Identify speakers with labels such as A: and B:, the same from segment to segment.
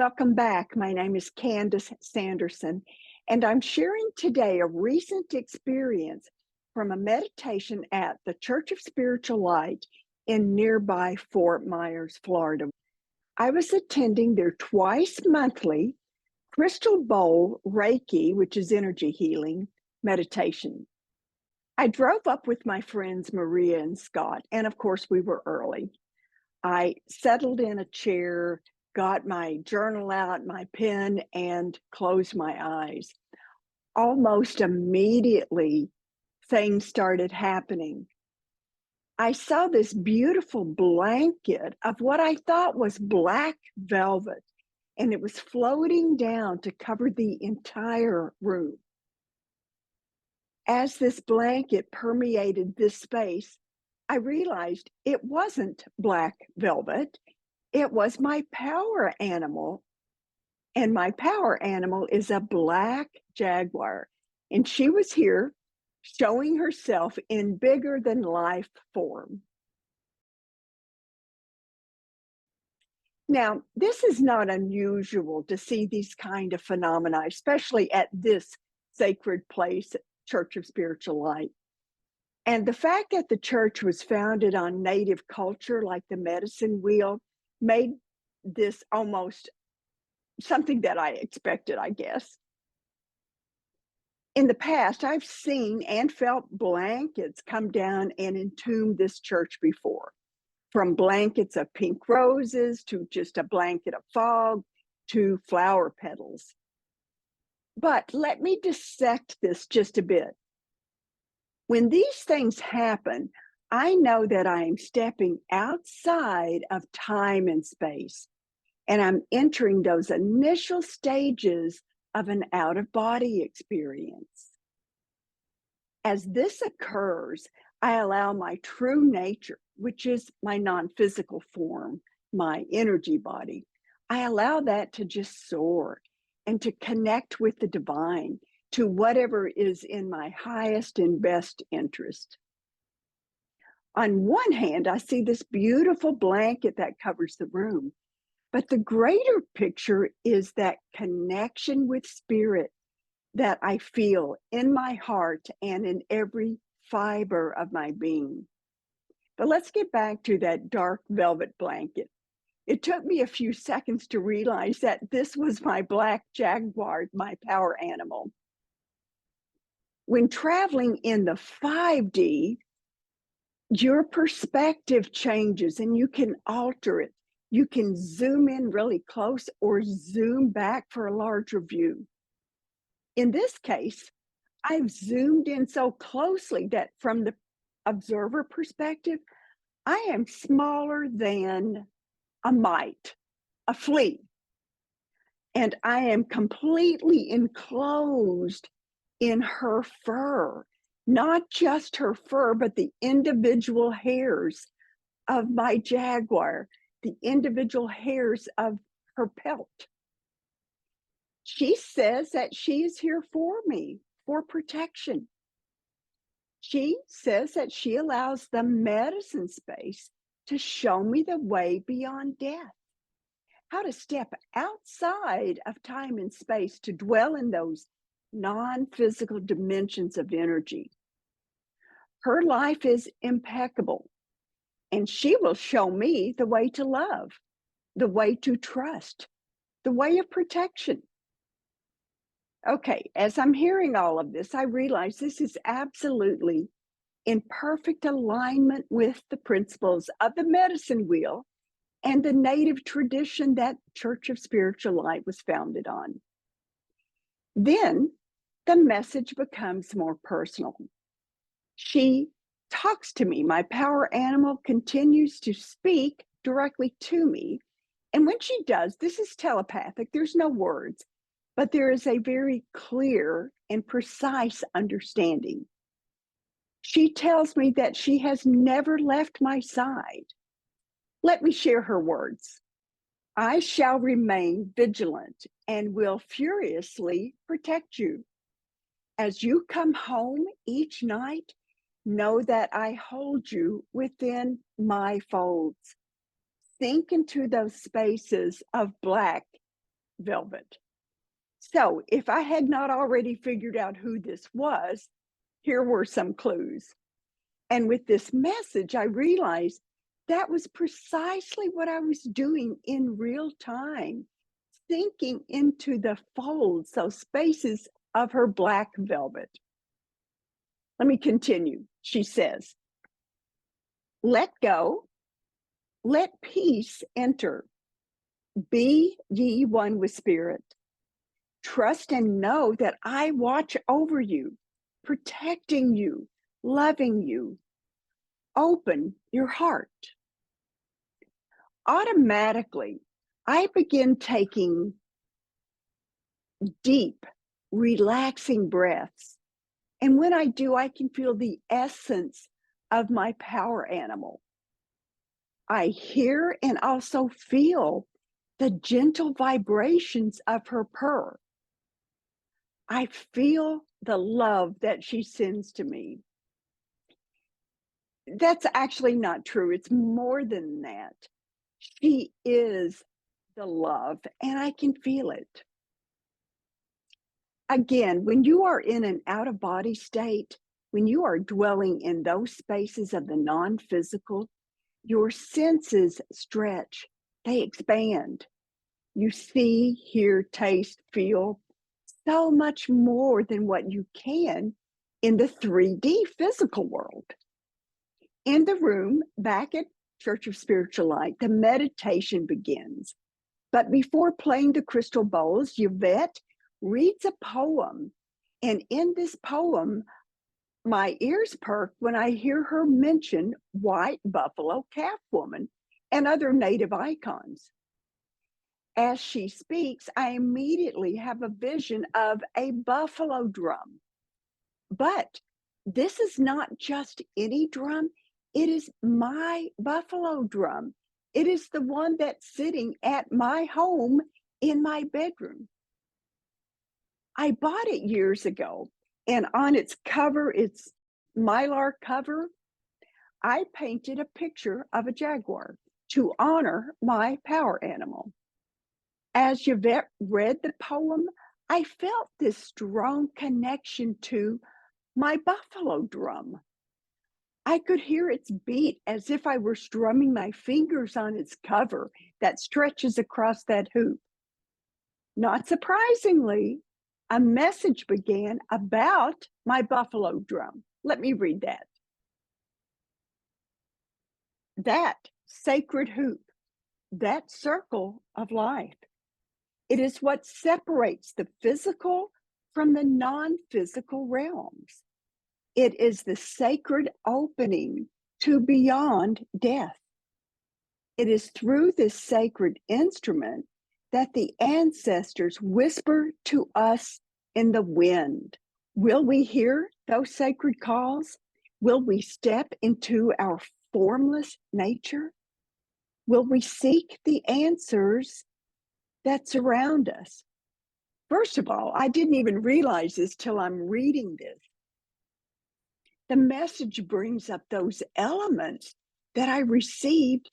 A: Welcome back. My name is Candace Sanderson, and I'm sharing today a recent experience from a meditation at the Church of Spiritual Light in nearby Fort Myers, Florida. I was attending their twice monthly crystal bowl Reiki, which is energy healing, meditation. I drove up with my friends Maria and Scott, and of course, we were early. I settled in a chair, got my journal out, my pen, and closed my eyes. Almost immediately, things started happening. I saw this beautiful blanket of what I thought was black velvet, and it was floating down to cover the entire room. As this blanket permeated this space, I realized it wasn't black velvet. It was my power animal, and my power animal is a black jaguar. And she was here showing herself in bigger than life form. Now, this is not unusual to see these kind of phenomena, especially at this sacred place, Church of Spiritual Light. And the fact that the church was founded on native culture, like the medicine wheel, made this almost something that I expected, I guess. In the past, I've seen and felt blankets come down and entomb this church before, from blankets of pink roses to just a blanket of fog to flower petals. But let me dissect this just a bit. When these things happen, I know that I am stepping outside of time and space, and I'm entering those initial stages of an out-of-body experience. As this occurs, I allow my true nature, which is my non-physical form, my energy body, I allow that to just soar and to connect with the divine, to whatever is in my highest and best interest. On one hand, I see this beautiful blanket that covers the room, but the greater picture is that connection with spirit that I feel in my heart and in every fiber of my being. But let's get back to that dark velvet blanket. It took me a few seconds to realize that this was my black jaguar, my power animal. When traveling in the 5D, your perspective changes and you can alter it. You can zoom in really close or zoom back for a larger view. In this case, I've zoomed in so closely that from the observer perspective, I am smaller than a mite, a flea, and I am completely enclosed in her fur, not just her fur, but the individual hairs of my jaguar, the individual hairs of her pelt. She says that she is here for me, for protection. She says that she allows the medicine space to show me the way beyond death, how to step outside of time and space to dwell in those non-physical dimensions of energy. Her life is impeccable, and she will show me the way to love, the way to trust, the way of protection. Okay, as I'm hearing all of this, I realize this is absolutely in perfect alignment with the principles of the medicine wheel and the native tradition that Church of Spiritual Light was founded on. Then the message becomes more personal. She talks to me. My power animal continues to speak directly to me. And when she does, this is telepathic, there's no words, but there is a very clear and precise understanding. She tells me that she has never left my side. Let me share her words. I shall remain vigilant and will furiously protect you. As you come home each night, know that I hold you within my folds. Sink into those spaces of black velvet. So if I had not already figured out who this was, here were some clues. And with this message, I realized that was precisely what I was doing in real time, sinking into the folds, those spaces of her black velvet. Let me continue. She says, let go, let peace enter. Be ye one with spirit. Trust and know that I watch over you, protecting you, loving you. Open your heart. Automatically, I begin taking deep, relaxing breaths. And when I do, I can feel the essence of my power animal. I hear and also feel the gentle vibrations of her purr. I feel the love that she sends to me. That's actually not true. It's more than that. She is the love, and I can feel it. Again, when you are in an out-of-body state, when you are dwelling in those spaces of the non-physical, your senses stretch, they expand. You see, hear, taste, feel so much more than what you can in the 3D physical world. In the room back at Church of Spiritual Light, the meditation begins. But before playing the crystal bowls, Yvette reads a poem. And in this poem, my ears perk when I hear her mention white buffalo calf woman and other native icons. As she speaks, I immediately have a vision of a buffalo drum. But this is not just any drum, it is my buffalo drum. It is the one that's sitting at my home in my bedroom. I bought it years ago, and on its cover, its mylar cover, I painted a picture of a jaguar to honor my power animal. As Yvette read the poem, I felt this strong connection to my buffalo drum. I could hear its beat as if I were strumming my fingers on its cover that stretches across that hoop. Not surprisingly, a message began about my buffalo drum. Let me read that. That sacred hoop, that circle of life, it is what separates the physical from the non-physical realms. It is the sacred opening to beyond death. It is through this sacred instrument that the ancestors whisper to us in the wind. Will we hear those sacred calls? Will we step into our formless nature? Will we seek the answers that surround us? First of all, I didn't even realize this till I'm reading this. The message brings up those elements that I received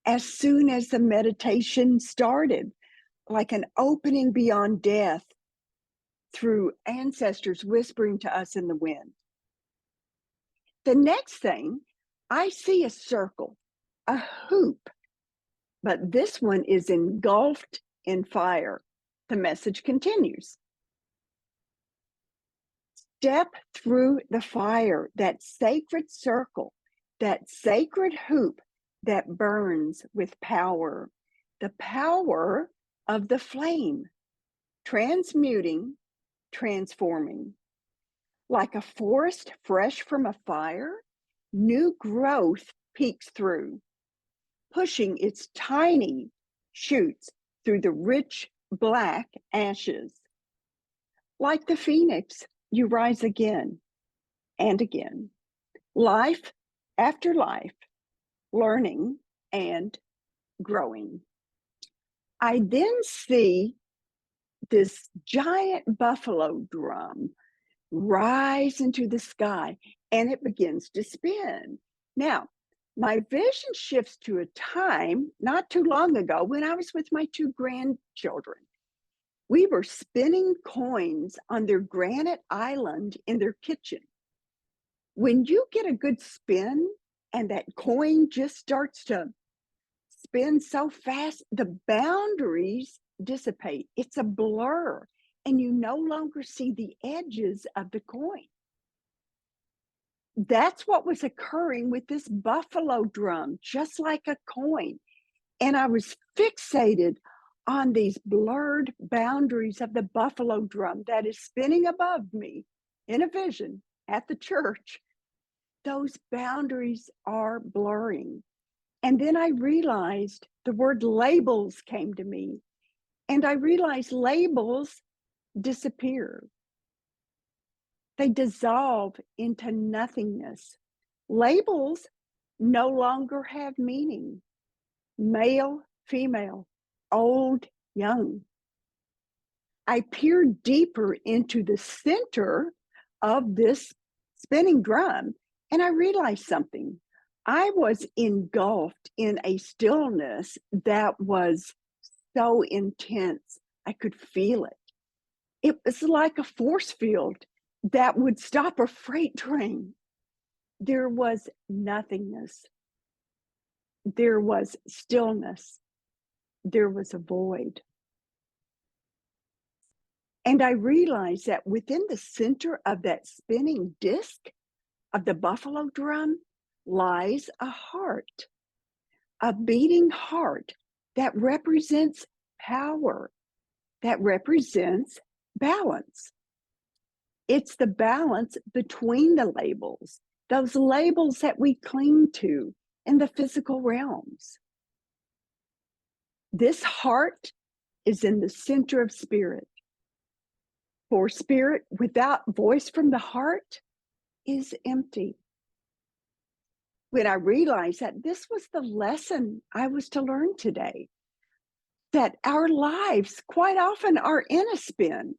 A: as soon as the meditation started, like an opening beyond death through ancestors whispering to us in the wind. The next thing, I see a circle, a hoop, but this one is engulfed in fire. The message continues. Step through the fire, that sacred circle, that sacred hoop that burns with power, the power of the flame, transmuting, transforming. Like a forest fresh from a fire, new growth peeks through, pushing its tiny shoots through the rich black ashes. Like the phoenix, you rise again and again, life after life, learning and growing. I then see this giant buffalo drum rise into the sky, and it begins to spin. Now, my vision shifts to a time not too long ago when I was with my two grandchildren. We were spinning coins on their granite island in their kitchen. When you get a good spin and that coin just starts to spin so fast, the boundaries dissipate. It's a blur, and you no longer see the edges of the coin. That's what was occurring with this buffalo drum, just like a coin. And I was fixated on these blurred boundaries of the buffalo drum that is spinning above me in a vision at the church. Those boundaries are blurring. And then I realized the word labels came to me, and I realized labels disappear. They dissolve into nothingness. Labels no longer have meaning. Male, female, old, young. I peered deeper into the center of this spinning drum, and I realized something. I was engulfed in a stillness that was so intense. I could feel it. It was like a force field that would stop a freight train. There was nothingness. There was stillness. There was a void. And I realized that within the center of that spinning disc of the buffalo drum lies a heart, a beating heart that represents power, that represents balance. It's the balance between the labels, those labels that we cling to in the physical realms. This heart is in the center of spirit. For spirit without voice from the heart is empty. When I realized that this was the lesson I was to learn today, that our lives quite often are in a spin.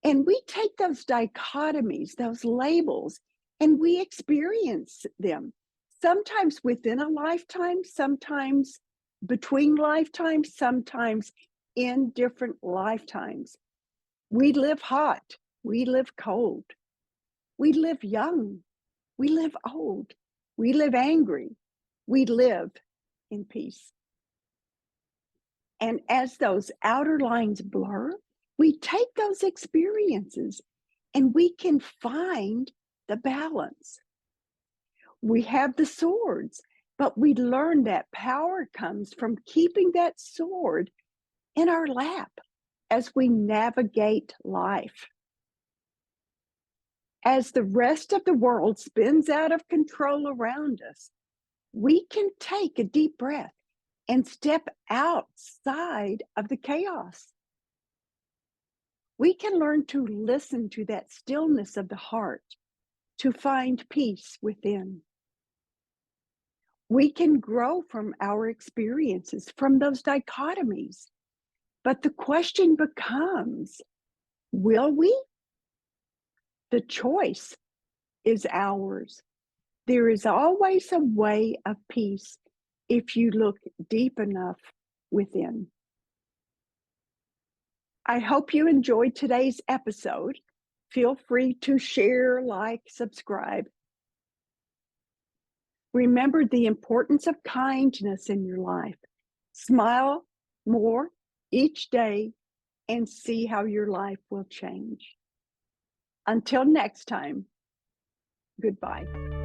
A: And we take those dichotomies, those labels, and we experience them. Sometimes within a lifetime, sometimes between lifetimes, sometimes in different lifetimes. We live hot, we live cold, we live young, we live old, we live angry, we live in peace. And as those outer lines blur, we take those experiences and we can find the balance. We have the swords, but we learn that power comes from keeping that sword in our lap as we navigate life. As the rest of the world spins out of control around us, we can take a deep breath and step outside of the chaos. We can learn to listen to that stillness of the heart to find peace within. We can grow from our experiences, from those dichotomies. But the question becomes, will we? The choice is ours. There is always a way of peace if you look deep enough within. I hope you enjoyed today's episode. Feel free to share, like, subscribe. Remember the importance of kindness in your life. Smile more each day and see how your life will change. Until next time, goodbye.